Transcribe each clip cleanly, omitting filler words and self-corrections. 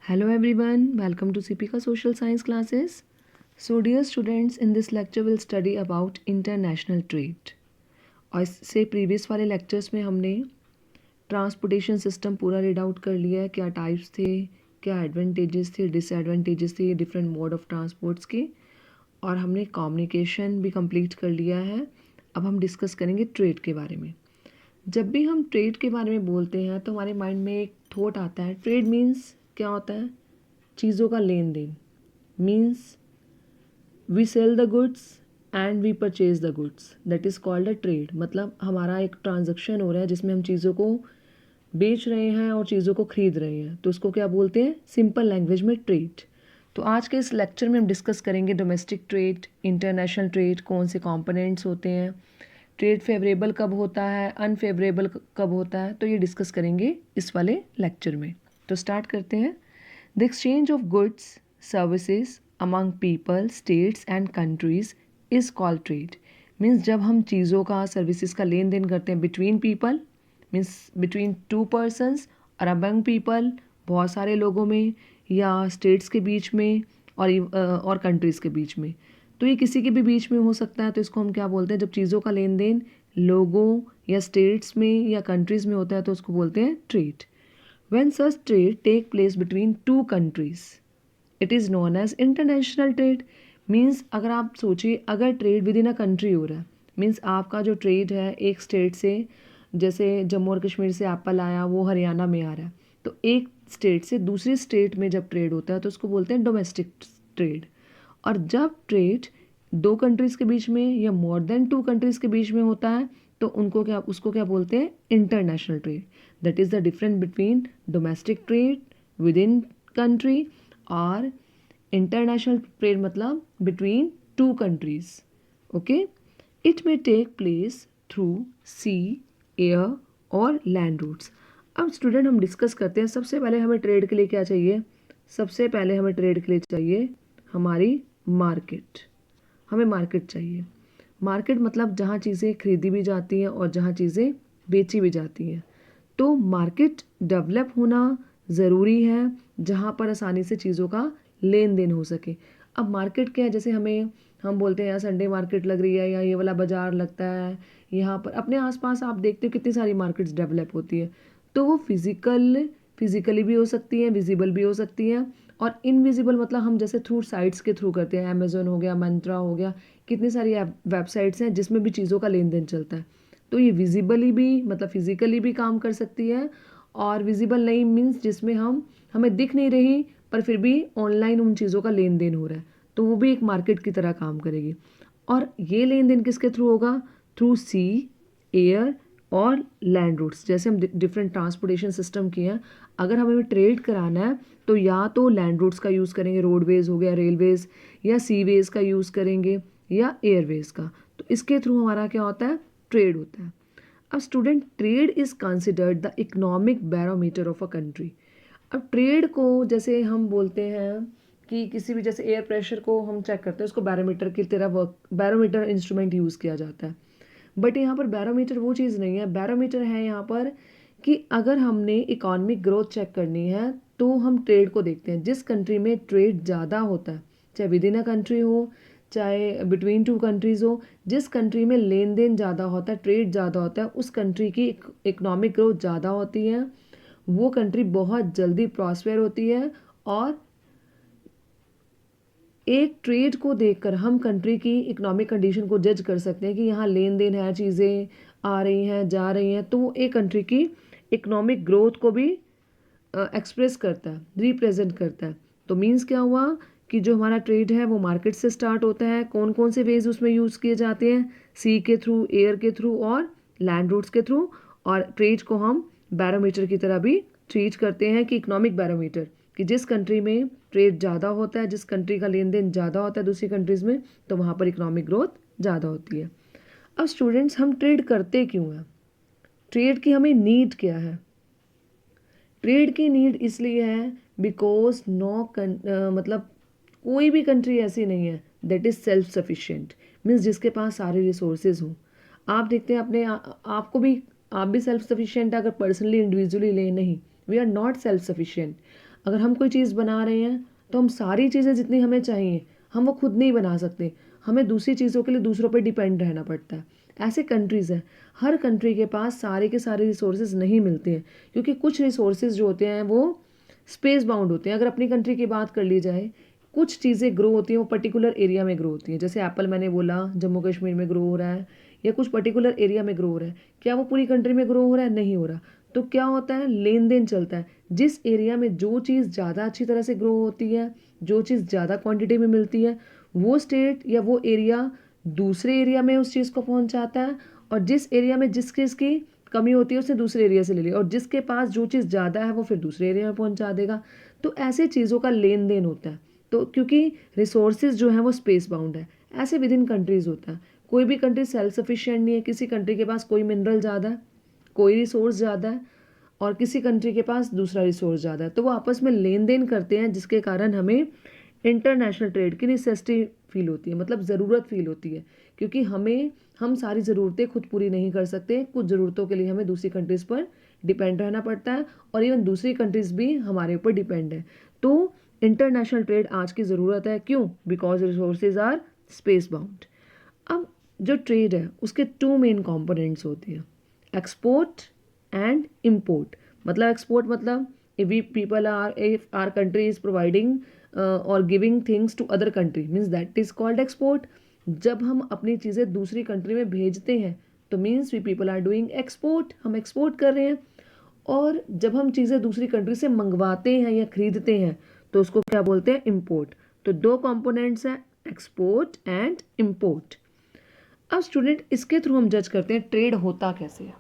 Hello everyone, welcome to CPK Social Science classes. So dear students, in this lecture we'll study about international trade. और इससे previous वाले lectures में हमने transportation system पूरा read out कर लिया है, क्या टाइप्स थे, क्या एडवांटेजेस थे, डिसएडवांटेजेस थे डिफरेंट मोड ऑफ ट्रांसपोर्ट्स के, और हमने कम्युनिकेशन भी कंप्लीट कर लिया है। अब हम डिस्कस करेंगे ट्रेड के बारे में। जब भी हम ट्रेड के बारे में बोलते हैं तो हमारे माइंड में एक थॉट आता है, ट्रेड मीन्स क्या होता है? चीज़ों का लेन देन। Means we sell the goods and we purchase the goods, that is called a trade. मतलब हमारा एक ट्रांजैक्शन हो रहा है जिसमें हम चीज़ों को बेच रहे हैं और चीज़ों को खरीद रहे हैं, तो उसको क्या बोलते हैं? सिंपल लैंग्वेज में ट्रेड। तो आज के इस लेक्चर में हम डिस्कस करेंगे डोमेस्टिक ट्रेड, इंटरनेशनल ट्रेड, कौन से कंपोनेंट्स होते हैं, ट्रेड फेवरेबल कब होता है, अनफेवरेबल कब होता है, तो ये डिस्कस करेंगे इस वाले लेक्चर में। तो स्टार्ट करते हैं। The exchange of goods services among people, states and countries is called trade. Means जब हम चीज़ों का, सर्विसेज का लेन देन करते हैं between people, means between two persons, और अमंग पीपल बहुत सारे लोगों में, या स्टेट्स के बीच में, और कंट्रीज़ के बीच में, तो ये किसी के भी बीच में हो सकता है। तो इसको हम क्या बोलते हैं? जब चीज़ों का लेन देन लोगों या स्टेट्स में या कंट्रीज़ में होता है तो उसको बोलते हैं trade. When such trade take place between two countries it is known as international trade. Means अगर आप सोचिए, अगर trade within a country हो रहा है, मीन्स आपका जो ट्रेड है एक स्टेट से, जैसे जम्मू और कश्मीर से एप्पल आया, वो हरियाणा में आ रहा है, तो एक स्टेट से दूसरी स्टेट में जब ट्रेड होता है तो उसको बोलते हैं डोमेस्टिक ट्रेड। और जब ट्रेड दो कंट्रीज़ के बीच में या मोर देन टू कंट्रीज़ के बीच में होता है तो उसको क्या बोलते हैं? International trade. That is the difference between domestic trade within country और इंटरनेशनल ट्रेड, मतलब between two countries. Okay, it may take place through sea, air और लैंड रूट्स। अब स्टूडेंट हम डिस्कस करते हैं। सबसे पहले हमें ट्रेड के लिए क्या चाहिए? सबसे पहले हमें ट्रेड के लिए चाहिए हमारी मार्केट। हमें मार्केट चाहिए। मार्केट मतलब जहाँ चीज़ें खरीदी भी जाती हैं और जहाँ चीज़ें बेची भी जाती हैं। तो मार्केट डेवलप होना ज़रूरी है जहाँ पर आसानी से चीज़ों का लेन देन हो सके। अब मार्केट क्या है? जैसे हम बोलते हैं यहाँ संडे मार्केट लग रही है या ये वाला बाज़ार लगता है, यहाँ पर अपने आसपास आप देखते हो कितनी सारी मार्केट्स डेवलप होती है। तो वो फिजिकली भी हो सकती हैं, विजिबल भी हो सकती हैं, और इनविजिबल मतलब हम जैसे थ्रू साइट्स के थ्रू करते हैं। अमेज़न हो गया, मंत्रा हो गया, कितनी सारी वेबसाइट्स हैं जिसमें भी चीज़ों का लेन देन चलता है। तो ये विजिबली भी मतलब फिजिकली भी काम कर सकती है, और विजिबल नहीं मीन्स जिसमें हमें दिख नहीं रही पर फिर भी ऑनलाइन उन चीज़ों का लेन देन हो रहा है, तो वो भी एक मार्केट की तरह काम करेगी। और ये लेन देन किसके थ्रू होगा? थ्रू सी, एयर और लैंड रूट्स। जैसे हम डिफरेंट ट्रांसपोर्टेशन सिस्टम किए हैं, अगर हमें ट्रेड कराना है तो या तो लैंड रूट्स का यूज़ करेंगे, रोडवेज हो गया, रेलवेज, या सीवेज का यूज़ करेंगे, या एयरवेज का। तो इसके थ्रू हमारा क्या होता है? ट्रेड होता है। अब student, trade is considered the economic barometer of a country. अब ट्रेड को जैसे हम बोलते हैं कि किसी भी, जैसे एयर प्रेशर को हम चेक करते हैं, उसको बैरोमीटर की तरह बैरोमीटर इंस्ट्रूमेंट यूज़ किया जाता है। बट यहाँ पर बैरोमीटर वो चीज़ नहीं है। बैरोमीटर है यहाँ पर कि अगर हमने इकोनॉमिक ग्रोथ चेक करनी है तो हम ट्रेड को देखते हैं। जिस कंट्री में ट्रेड ज़्यादा होता है, चाहे विद इन अ कंट्री हो, चाहे बिटवीन टू कंट्रीज़ हो, जिस कंट्री में लेन देन ज़्यादा होता है, ट्रेड ज़्यादा होता है, उस कंट्री की इकोनॉमिक ग्रोथ ज़्यादा होती है, वो कंट्री बहुत जल्दी प्रॉस्पेर होती है। और एक ट्रेड को देखकर हम कंट्री की इकोनॉमिक कंडीशन को जज कर सकते हैं कि यहाँ लेन देन है, चीज़ें आ रही हैं, जा रही हैं, तो वो एक कंट्री की इकोनॉमिक ग्रोथ को भी एक्सप्रेस करता है, रिप्रेजेंट करता है। तो मीन्स क्या हुआ कि जो हमारा ट्रेड है वो मार्केट से स्टार्ट होता है। कौन कौन से वेज उसमें यूज़ किए जाते हैं? सी के थ्रू, एयर के थ्रू और लैंड रूट्स के थ्रू। और ट्रेड को हम बैरोमीटर की तरह भी ट्रीट करते हैं कि इकोनॉमिक बैरोमीटर, कि जिस कंट्री में ट्रेड ज़्यादा होता है, जिस कंट्री का लेन देन ज़्यादा होता है दूसरी कंट्रीज़ में, तो वहाँ पर इकोनॉमिक ग्रोथ ज़्यादा होती है। अब स्टूडेंट्स, हम ट्रेड करते क्यों हैं? ट्रेड की हमें नीड क्या है? ट्रेड की नीड इसलिए है बिकॉज मतलब कोई भी कंट्री ऐसी नहीं है that is self sufficient. Means जिसके पास सारे रिसोर्सेज हों। आप देखते हैं आपको भी, आप भी सेल्फ सफिशिएंट अगर पर्सनली इंडिविजुअली लें? नहीं, we are not self sufficient. अगर हम कोई चीज़ बना रहे हैं तो हम सारी चीज़ें जितनी हमें चाहिए हम वो खुद नहीं बना सकते, हमें दूसरी चीज़ों के लिए दूसरों पर डिपेंड रहना पड़ता है। ऐसे कंट्रीज़ हैं, हर कंट्री के पास सारे के सारे रिसोर्सेज नहीं मिलते हैं, क्योंकि कुछ रिसोर्सेज जो होते हैं वो स्पेस बाउंड होते हैं। अगर अपनी कंट्री की बात कर ली जाए, कुछ चीज़ें ग्रो होती हैं वो पर्टिकुलर एरिया में ग्रो होती हैं। जैसे एप्पल मैंने बोला जम्मू कश्मीर में ग्रो हो रहा है, या कुछ पर्टिकुलर एरिया में ग्रो हो रहा है। क्या वो पूरी कंट्री में ग्रो हो रहा है? नहीं हो रहा। तो क्या होता है, लेन देन चलता है। जिस एरिया में जो चीज़ ज़्यादा अच्छी तरह से ग्रो होती है, जो चीज़ ज़्यादा क्वांटिटी में मिलती है, वो स्टेट या वो एरिया दूसरे एरिया में उस चीज़ को पहुंचाता है, और जिस एरिया में जिस चीज़ की कमी होती है उसे दूसरे एरिया से ले लिया, और जिसके पास जो चीज़ ज़्यादा है वो फिर दूसरे एरिया में पहुंचा देगा। तो ऐसे चीज़ों का लेन देन होता है। तो क्योंकि रिसोर्सेज जो है वो स्पेस बाउंड है, ऐसे विद इन कंट्रीज़ होता है। कोई भी कंट्री सेल्फ सफिशिएंट नहीं है। किसी कंट्री के पास कोई मिनरल ज़्यादा है, कोई रिसोर्स ज़्यादा है, और किसी कंट्री के पास दूसरा रिसोर्स ज़्यादा है, तो वो आपस में लेन देन करते हैं, जिसके कारण हमें इंटरनेशनल ट्रेड की नेसेसिटी फील होती है, मतलब ज़रूरत फील होती है। क्योंकि हम सारी ज़रूरतें खुद पूरी नहीं कर सकते, कुछ ज़रूरतों के लिए हमें दूसरी कंट्रीज़ पर डिपेंड रहना पड़ता है, और इवन दूसरी कंट्रीज़ भी हमारे ऊपर डिपेंड है। तो इंटरनेशनल ट्रेड आज की ज़रूरत है। क्यों? Because resources are space bound. अब जो ट्रेड है उसके टू मेन कंपोनेंट्स होते हैं, एक्सपोर्ट एंड इम्पोर्ट। मतलब एक्सपोर्ट मतलब if our country is providing or giving things to other country means that is called export। जब हम अपनी चीज़ें दूसरी कंट्री में भेजते हैं तो means we people are doing export, हम एक्सपोर्ट कर रहे हैं। और जब हम चीज़ें दूसरी कंट्री से मंगवाते हैं या खरीदते हैं तो उसको क्या बोलते हैं? इम्पोर्ट। तो दो कंपोनेंट्स हैं, एक्सपोर्ट एंड इम्पोर्ट। अब स्टूडेंट इसके थ्रू हम जज करते हैं ट्रेड होता कैसे है,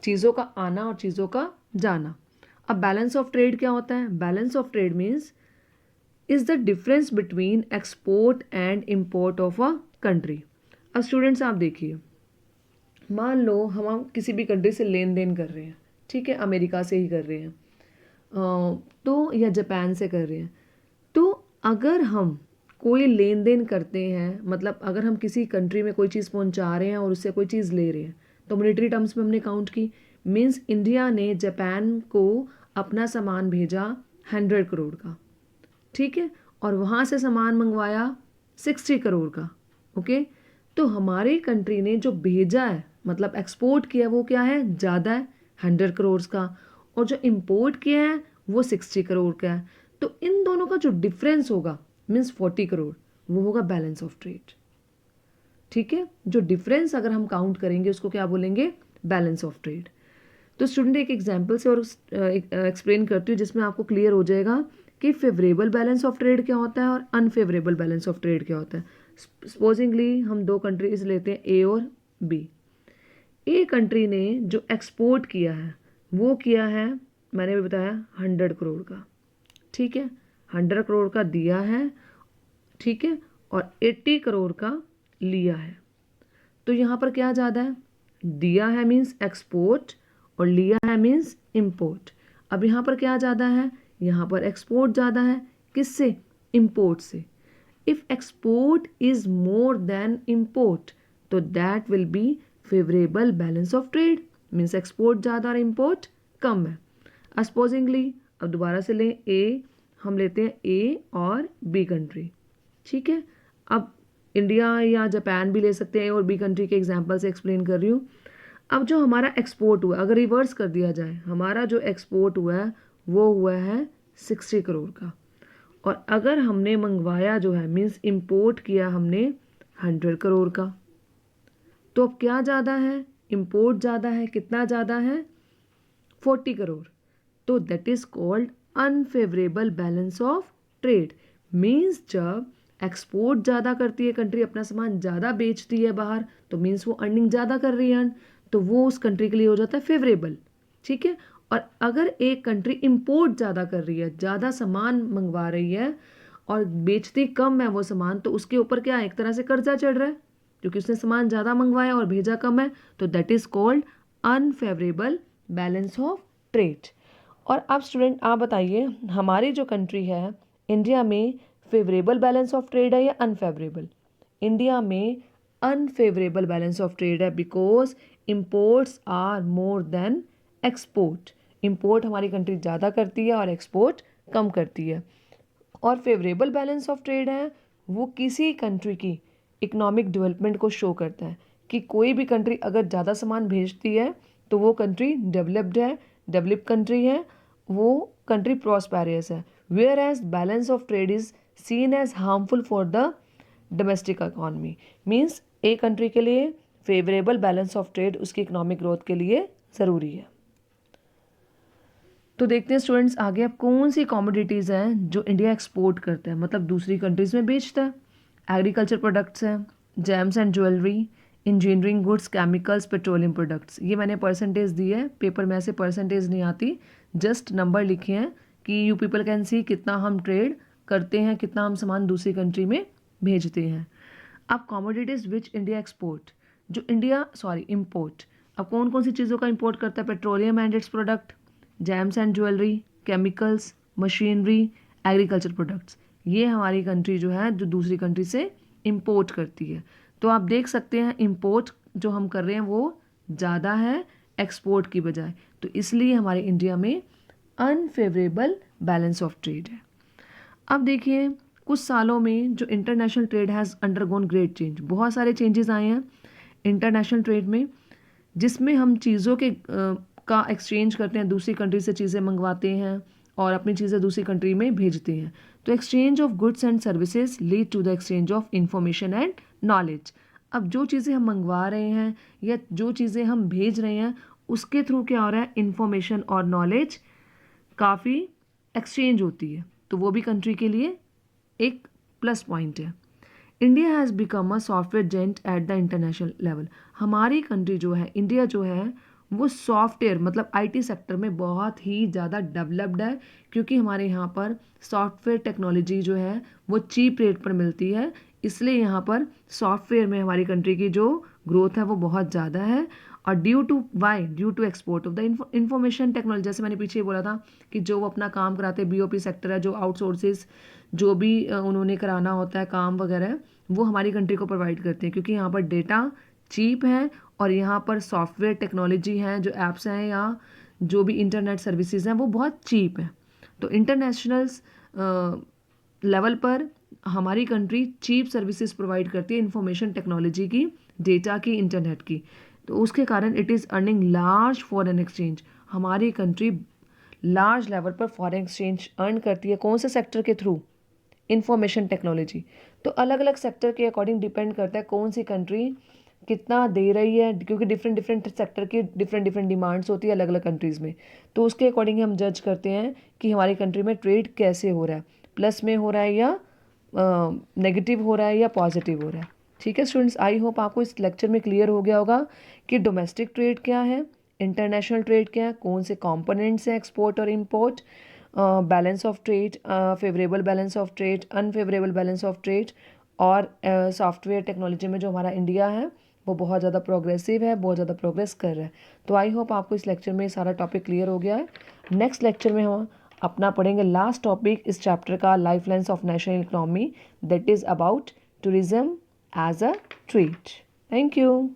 चीज़ों का आना और चीज़ों का जाना। अब बैलेंस ऑफ ट्रेड क्या होता है? Balance of trade means is the difference between export and import of a country. अब स्टूडेंट्स आप देखिए, मान लो हम किसी भी कंट्री से लेन देन कर रहे हैं, ठीक है, अमेरिका से ही कर रहे हैं तो या जापान से कर रहे हैं। तो अगर हम कोई लेन देन करते हैं, मतलब अगर हम किसी कंट्री में कोई चीज़ पहुंचा रहे हैं और उससे कोई चीज़ ले रहे हैं, तो मॉनेटरी टर्म्स में हमने काउंट की। मीन्स इंडिया ने जापान को अपना सामान भेजा 100 करोड़ का, ठीक है, और वहाँ से सामान मंगवाया 60 करोड़ का। ओके, तो हमारी कंट्री ने जो भेजा है मतलब एक्सपोर्ट किया वो क्या है? ज़्यादा है, 100 करोड़ का, और जो इम्पोर्ट किया है वो 60 करोड़ का है। तो इन दोनों का जो डिफरेंस होगा मीन्स 40 करोड़, वो होगा बैलेंस ऑफ ट्रेड। ठीक है, जो डिफरेंस अगर हम काउंट करेंगे उसको क्या बोलेंगे? Balance of trade. तो स्टूडेंट एक एग्जांपल से और एक्सप्लेन करती हूँ जिसमें आपको क्लियर हो जाएगा कि फेवरेबल बैलेंस ऑफ ट्रेड क्या होता है और अनफेवरेबल बैलेंस ऑफ ट्रेड क्या होता है। सपोजिंगली हम दो कंट्रीज लेते हैं, ए और बी। ए कंट्री ने जो एक्सपोर्ट किया है वो किया है, मैंने भी बताया, 100 करोड़ का, ठीक है, 100 करोड़ का दिया है, ठीक है, और 80 करोड़ का लिया है। तो यहाँ पर क्या ज़्यादा है? दिया है मीन्स एक्सपोर्ट और लिया है मीन्स इम्पोर्ट। अब यहाँ पर क्या ज़्यादा है? यहाँ पर एक्सपोर्ट ज़्यादा है। किससे? इम्पोर्ट से। If export is more than import तो that will be favourable balance of trade, means export ज़्यादा और इम्पोर्ट कम है। सपोजिंगली अब दोबारा से लें, ए, हम लेते हैं ए और बी कंट्री, ठीक है। अब इंडिया या जापान भी ले सकते हैं और बी कंट्री के एग्जांपल से एक्सप्लेन कर रही हूँ। अब जो हमारा एक्सपोर्ट हुआ, अगर रिवर्स कर दिया जाए, हमारा जो एक्सपोर्ट हुआ है वो हुआ है 60 करोड़ का, और अगर हमने मंगवाया जो है मीन्स इम्पोर्ट किया हमने 100 करोड़ का, तो अब क्या ज़्यादा है? इम्पोर्ट ज़्यादा है। कितना ज़्यादा है? 40 करोड़। तो that is called unfavourable balance of trade. Means जब एक्सपोर्ट ज़्यादा करती है कंट्री, अपना सामान ज़्यादा बेचती है बाहर, तो मीन्स वो अर्निंग ज़्यादा कर रही है, तो वो उस कंट्री के लिए हो जाता है फेवरेबल, ठीक है। और अगर एक कंट्री इम्पोर्ट ज़्यादा कर रही है, ज़्यादा सामान मंगवा रही है और बेचती कम है वो सामान, तो उसके ऊपर क्या एक तरह से कर्जा चढ़ रहा है क्योंकि उसने सामान ज़्यादा मंगवाया और भेजा कम है, तो that is called unfavourable balance of trade. और अब स्टूडेंट आप बताइए, हमारी जो कंट्री है इंडिया में फेवरेबल बैलेंस ऑफ ट्रेड है या अनफेवरेबल? इंडिया में अनफेवरेबल बैलेंस ऑफ ट्रेड है because imports are more than export. Import हमारी कंट्री ज़्यादा करती है और एक्सपोर्ट कम करती है। और फेवरेबल बैलेंस ऑफ ट्रेड है वो किसी कंट्री की इकोनॉमिक डेवलपमेंट को शो करता है कि कोई भी कंट्री अगर ज़्यादा सामान भेजती है तो वो कंट्री डेवलप्ड है, डेवलप कंट्री है, वो कंट्री प्रॉस्पेरियस है। Whereas balance of trade is seen as harmful for the domestic economy. Means एक कंट्री के लिए फेवरेबल बैलेंस ऑफ ट्रेड उसकी इकोनॉमिक ग्रोथ के लिए ज़रूरी है। तो देखते हैं स्टूडेंट्स आगे अब कौन सी कॉमोडिटीज़ हैं जो इंडिया एक्सपोर्ट करता है, मतलब दूसरी कंट्रीज़ में बेचता है। एग्रीकल्चर प्रोडक्ट्स हैं, James and jewellery, engineering goods, chemicals, petroleum products. ये मैंने परसेंटेज दी है, पेपर में ऐसे परसेंटेज नहीं आती, जस्ट नंबर लिखे हैं कि यू पीपल कैन सी कितना हम ट्रेड करते हैं, कितना हम सामान दूसरी कंट्री में भेजते हैं। अब कॉमोडिटीज़ विच इंडिया एक्सपोर्ट, जो इंडिया इम्पोर्ट, अब कौन कौन सी चीज़ों का इम्पोर्ट करता है? Petroleum and it's product, James and jewellery, chemicals, machinery, agriculture products. ये हमारी कंट्री जो है जो दूसरी कंट्री से इम्पोर्ट करती है। तो आप देख सकते हैं इम्पोर्ट जो हम कर रहे हैं वो ज़्यादा है एक्सपोर्ट की बजाय, तो इसलिए हमारे इंडिया में अनफेवरेबल बैलेंस ऑफ ट्रेड है। अब देखिए कुछ सालों में जो international trade has undergone great change, बहुत सारे चेंजेस आए हैं इंटरनेशनल ट्रेड में, जिसमें हम चीज़ों के का एक्सचेंज करते हैं, दूसरी कंट्री से चीज़ें मंगवाते हैं और अपनी चीज़ें दूसरी कंट्री में भेजते हैं। तो exchange of goods and services lead to the exchange of information and knowledge. अब जो चीज़ें हम मंगवा रहे हैं या जो चीज़ें हम भेज रहे हैं उसके थ्रू क्या हो रहा है, इंफॉर्मेशन और नॉलेज काफ़ी एक्सचेंज होती है, तो वो भी कंट्री के लिए एक प्लस पॉइंट है। India has become a software giant at the international level. हमारी कंट्री जो है, इंडिया जो है वो सॉफ्टवेयर मतलब आईटी सेक्टर में बहुत ही ज़्यादा डेवलप्ड है, क्योंकि हमारे यहाँ पर सॉफ्टवेयर टेक्नोलॉजी जो है वो चीप रेट पर मिलती है, इसलिए यहाँ पर सॉफ्टवेयर में हमारी कंट्री की जो ग्रोथ है वो बहुत ज़्यादा है। और due to export of the information technology, जैसे मैंने पीछे बोला था कि जो वो अपना काम कराते हैं, बीओपी सेक्टर है, जो आउटसोर्सेज जो भी उन्होंने कराना होता है काम वगैरह, वो हमारी कंट्री को प्रोवाइड करते हैं, क्योंकि यहाँ पर डेटा चीप है और यहाँ पर सॉफ्टवेयर टेक्नोलॉजी है, जो ऐप्स हैं या जो भी इंटरनेट सर्विसेज हैं वो बहुत चीप है। तो इंटरनेशनल लेवल पर हमारी कंट्री चीप सर्विसेज प्रोवाइड करती है इंफॉर्मेशन टेक्नोलॉजी की, डेटा की, इंटरनेट की, तो उसके कारण it is earning large foreign exchange. हमारी कंट्री लार्ज लेवल पर फॉरेन एक्सचेंज अर्न करती है, कौन से सेक्टर के थ्रू? Information technology. तो अलग अलग सेक्टर के अकॉर्डिंग डिपेंड करता है कौन सी कंट्री कितना दे रही है, क्योंकि डिफरेंट डिफरेंट सेक्टर की डिफरेंट डिफरेंट डिमांड्स होती है अलग अलग कंट्रीज़ में, तो उसके अकॉर्डिंग हम जज करते हैं कि हमारी कंट्री में ट्रेड कैसे हो रहा है, प्लस में हो रहा है या नेगेटिव हो रहा है या पॉजिटिव हो रहा है। ठीक है स्टूडेंट्स, आई होप आपको इस लेक्चर में क्लियर हो गया होगा कि डोमेस्टिक ट्रेड क्या है, इंटरनेशनल ट्रेड क्या है, कौन से कंपोनेंट्स हैं एक्सपोर्ट और import, balance of trade, favourable balance of trade, unfavourable balance of trade, और सॉफ्टवेयर टेक्नोलॉजी में जो हमारा इंडिया है वो बहुत ज़्यादा प्रोग्रेसिव है, बहुत ज़्यादा प्रोग्रेस कर रहा है। तो आई होप आपको इस लेक्चर में सारा टॉपिक क्लियर हो गया है। नेक्स्ट लेक्चर में हम अपना पढ़ेंगे लास्ट टॉपिक इस चैप्टर का, life lines of national economy, that is about tourism as a trade. Thank you.